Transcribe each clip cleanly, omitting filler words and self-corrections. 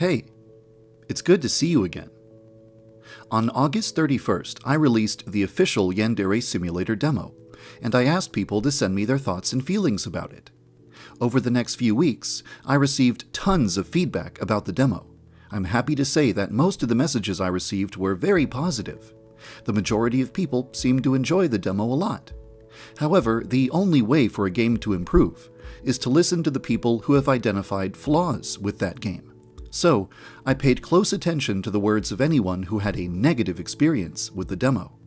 Hey, it's good to see you again. On August 31st, I released the official Yandere simulator demo, and I asked people to send me their thoughts and feelings about it. Over the next few weeks, I received tons of feedback about the demo. I'm happy to say that most of the messages I received were very positive. The majority of people seemed to enjoy the demo a lot. However, the only way for a game to improve is to listen to the people who have identified flaws with that game. So, I paid close attention to the words of anyone who had a negative experience with the demo.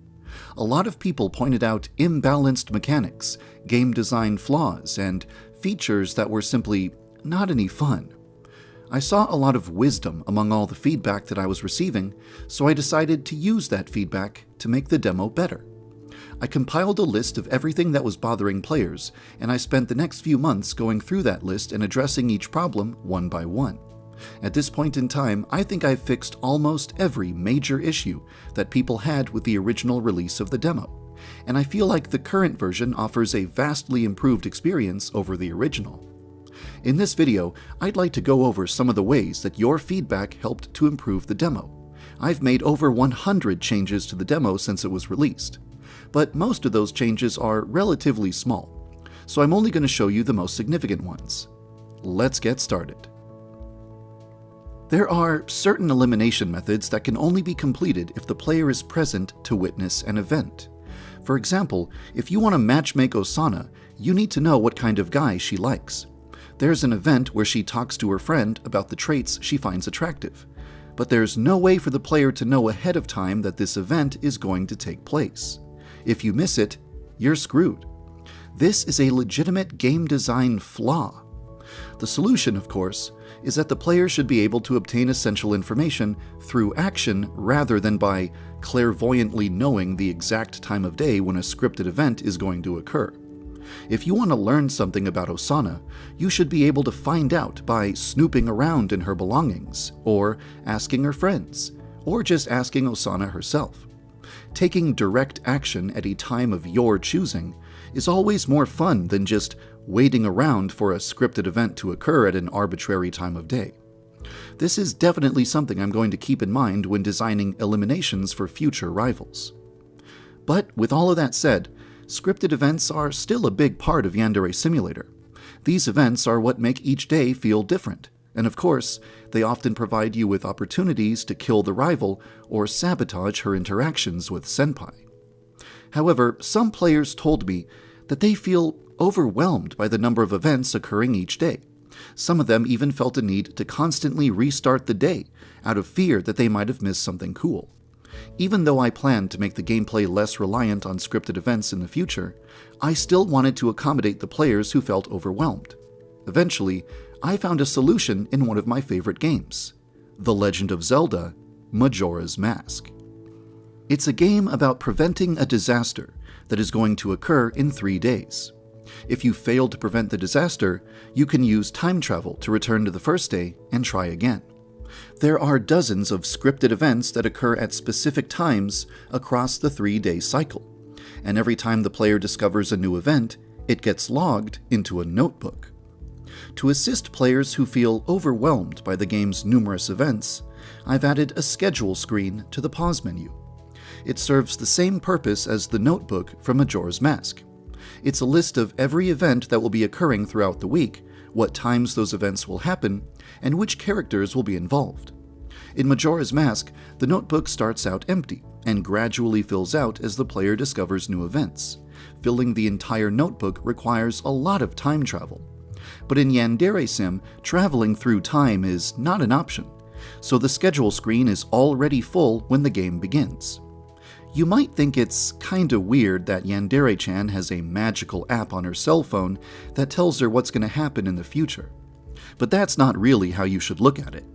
A lot of people pointed out imbalanced mechanics, game design flaws, and features that were simply not any fun. I saw a lot of wisdom among all the feedback that I was receiving, so I decided to use that feedback to make the demo better. I compiled a list of everything that was bothering players, and I spent the next few months going through that list and addressing each problem one by one. At this point in time, I think I've fixed almost every major issue that people had with the original release of the demo, and I feel like the current version offers a vastly improved experience over the original. In this video, I'd like to go over some of the ways that your feedback helped to improve the demo. I've made over 100 changes to the demo since it was released, but most of those changes are relatively small, so I'm only going to show you the most significant ones. Let's get started. There are certain elimination methods that can only be completed if the player is present to witness an event. For example, if you want to matchmake Osana, you need to know what kind of guy she likes. There's an event where she talks to her friend about the traits she finds attractive, but there's no way for the player to know ahead of time that this event is going to take place. If you miss it, you're screwed. This is a legitimate game design flaw. The solution, of course, is that the player should be able to obtain essential information through action rather than by clairvoyantly knowing the exact time of day when a scripted event is going to occur. If you want to learn something about Osana, you should be able to find out by snooping around in her belongings, or asking her friends, or just asking Osana herself. Taking direct action at a time of your choosing is always more fun than just waiting around for a scripted event to occur at an arbitrary time of day. This is definitely something I'm going to keep in mind when designing eliminations for future rivals. But with all of that said, scripted events are still a big part of Yandere Simulator. These events are what make each day feel different, and of course, they often provide you with opportunities to kill the rival or sabotage her interactions with Senpai. However, some players told me that they feel overwhelmed by the number of events occurring each day. Some of them even felt a need to constantly restart the day out of fear that they might have missed something cool. Even though I planned to make the gameplay less reliant on scripted events in the future, I still wanted to accommodate the players who felt overwhelmed. Eventually, I found a solution in one of my favorite games, The Legend of Zelda: Majora's Mask. It's a game about preventing a disaster that is going to occur in 3 days. If you fail to prevent the disaster, you can use time travel to return to the first day and try again. There are dozens of scripted events that occur at specific times across the 3-day cycle, and every time the player discovers a new event, it gets logged into a notebook. To assist players who feel overwhelmed by the game's numerous events, I've added a schedule screen to the pause menu. It serves the same purpose as the notebook from Majora's Mask. It's a list of every event that will be occurring throughout the week, what times those events will happen, and which characters will be involved. In Majora's Mask, the notebook starts out empty and gradually fills out as the player discovers new events. Filling the entire notebook requires a lot of time travel. But in Yandere Sim, traveling through time is not an option, so the schedule screen is already full when the game begins. You might think it's kinda weird that Yandere-chan has a magical app on her cell phone that tells her what's going to happen in the future. But that's not really how you should look at it.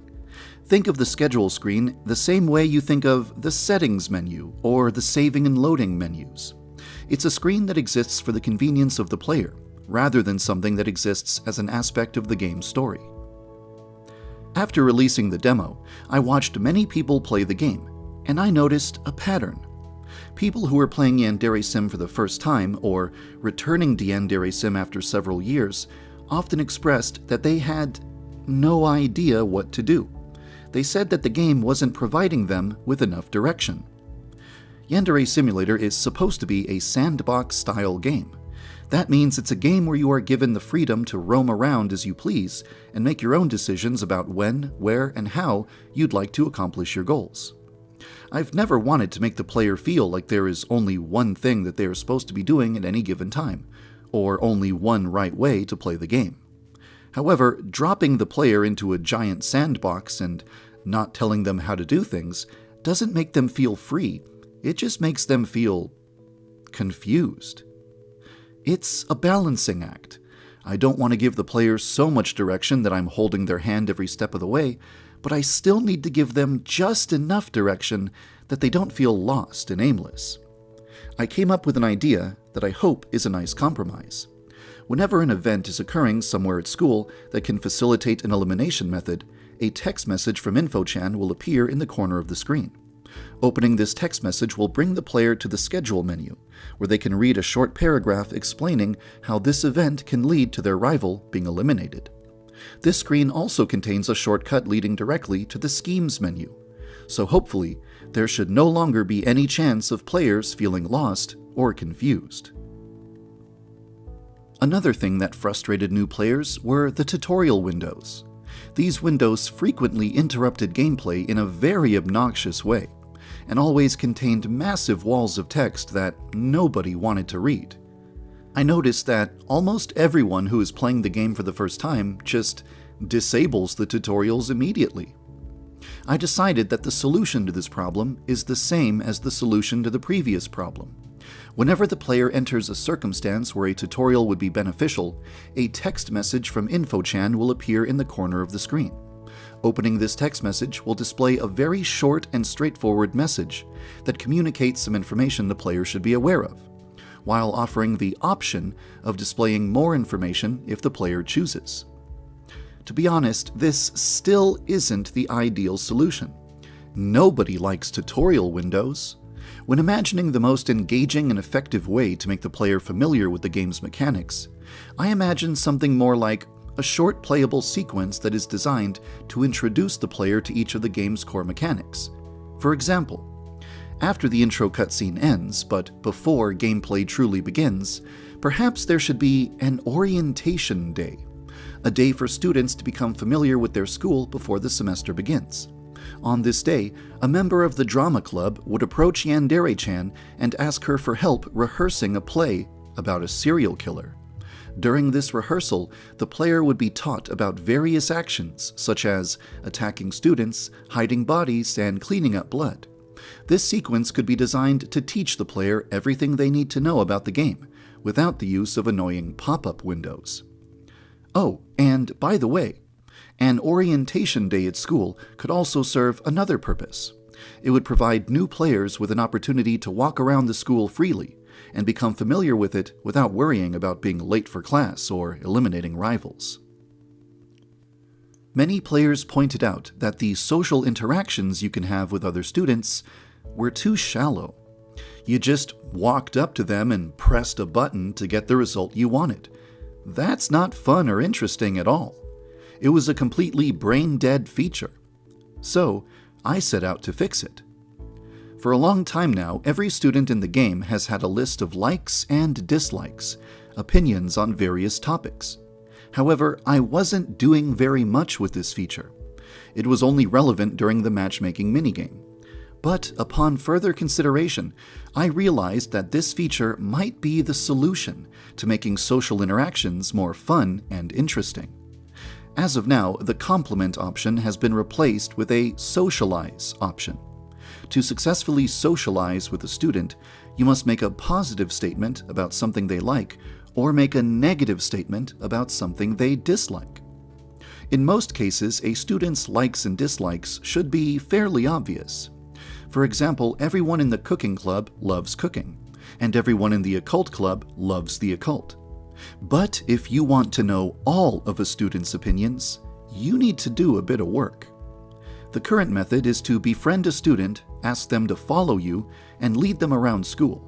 Think of the schedule screen the same way you think of the settings menu or the saving and loading menus. It's a screen that exists for the convenience of the player, rather than something that exists as an aspect of the game's story. After releasing the demo, I watched many people play the game, and I noticed a pattern. People who were playing Yandere Sim for the first time, or returning to Yandere Sim after several years, often expressed that they had no idea what to do. they said that the game wasn't providing them with enough direction. Yandere Simulator is supposed to be a sandbox-style game. That means it's a game where you are given the freedom to roam around as you please and make your own decisions about when, where, and how you'd like to accomplish your goals. I've never wanted to make the player feel like there is only one thing that they are supposed to be doing at any given time, or only one right way to play the game. However, dropping the player into a giant sandbox and not telling them how to do things doesn't make them feel free, it just makes them feel confused. It's a balancing act. I don't want to give the players so much direction that I'm holding their hand every step of the way, but I still need to give them just enough direction that they don't feel lost and aimless. I came up with an idea that I hope is a nice compromise. Whenever an event is occurring somewhere at school that can facilitate an elimination method, a text message from InfoChan will appear in the corner of the screen. Opening this text message will bring the player to the schedule menu, where they can read a short paragraph explaining how this event can lead to their rival being eliminated. This screen also contains a shortcut leading directly to the schemes menu, so hopefully there should no longer be any chance of players feeling lost or confused. Another thing that frustrated new players were the tutorial windows. These windows frequently interrupted gameplay in a very obnoxious way, and always contained massive walls of text that nobody wanted to read. I noticed that almost everyone who is playing the game for the first time just disables the tutorials immediately. I decided that the solution to this problem is the same as the solution to the previous problem. Whenever the player enters a circumstance where a tutorial would be beneficial, a text message from InfoChan will appear in the corner of the screen. Opening this text message will display a very short and straightforward message that communicates some information the player should be aware of, while offering the option of displaying more information if the player chooses. To be honest, this still isn't the ideal solution. Nobody likes tutorial windows. When imagining the most engaging and effective way to make the player familiar with the game's mechanics, I imagine something more like a short playable sequence that is designed to introduce the player to each of the game's core mechanics. For example, after the intro cutscene ends, but before gameplay truly begins, perhaps there should be an orientation day, a day for students to become familiar with their school before the semester begins. On this day, a member of the drama club would approach Yandere-chan and ask her for help rehearsing a play about a serial killer. During this rehearsal, the player would be taught about various actions, such as attacking students, hiding bodies, and cleaning up blood. This sequence could be designed to teach the player everything they need to know about the game, without the use of annoying pop-up windows. Oh, and by the way, an orientation day at school could also serve another purpose. It would provide new players with an opportunity to walk around the school freely, and become familiar with it without worrying about being late for class or eliminating rivals. Many players pointed out that the social interactions you can have with other students were too shallow. You just walked up to them and pressed a button to get the result you wanted. That's not fun or interesting at all. It was a completely brain-dead feature. So, I set out to fix it. For a long time now, every student in the game has had a list of likes and dislikes, opinions on various topics. However, I wasn't doing very much with this feature. It was only relevant during the matchmaking minigame. But upon further consideration, I realized that this feature might be the solution to making social interactions more fun and interesting. As of now, the compliment option has been replaced with a socialize option. To successfully socialize with a student, you must make a positive statement about something they like, or make a negative statement about something they dislike. In most cases, a student's likes and dislikes should be fairly obvious. For example, everyone in the cooking club loves cooking, and everyone in the occult club loves the occult. But if you want to know all of a student's opinions, you need to do a bit of work. The current method is to befriend a student, ask them to follow you, and lead them around school.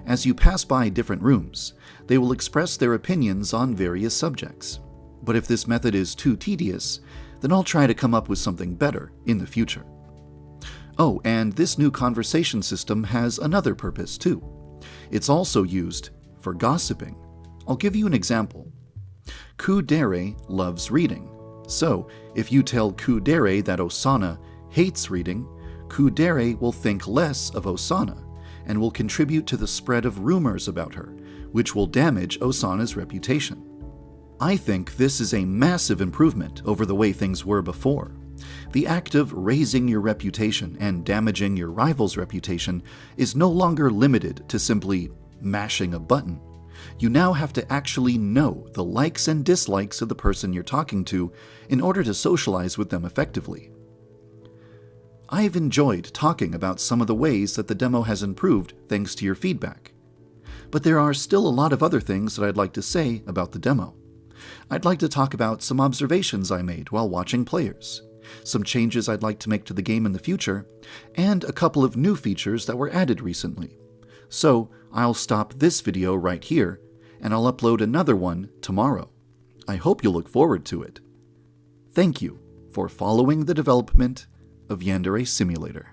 As you pass by different rooms, they will express their opinions on various subjects. But if this method is too tedious, then I'll try to come up with something better in the future. Oh, and this new conversation system has another purpose too. It's also used for gossiping. I'll give you an example. Kudere loves reading. So, if you tell Kudere that Osana hates reading, Kudere will think less of Osana and will contribute to the spread of rumors about her, which will damage Osana's reputation. I think this is a massive improvement over the way things were before. The act of raising your reputation and damaging your rival's reputation is no longer limited to simply mashing a button. You now have to actually know the likes and dislikes of the person you're talking to in order to socialize with them effectively. I've enjoyed talking about some of the ways that the demo has improved thanks to your feedback. But there are still a lot of other things that I'd like to say about the demo. I'd like to talk about some observations I made while watching players, some changes I'd like to make to the game in the future, and a couple of new features that were added recently. So I'll stop this video right here, and I'll upload another one tomorrow. I hope you'll look forward to it. Thank you for following the development of Yandere Simulator.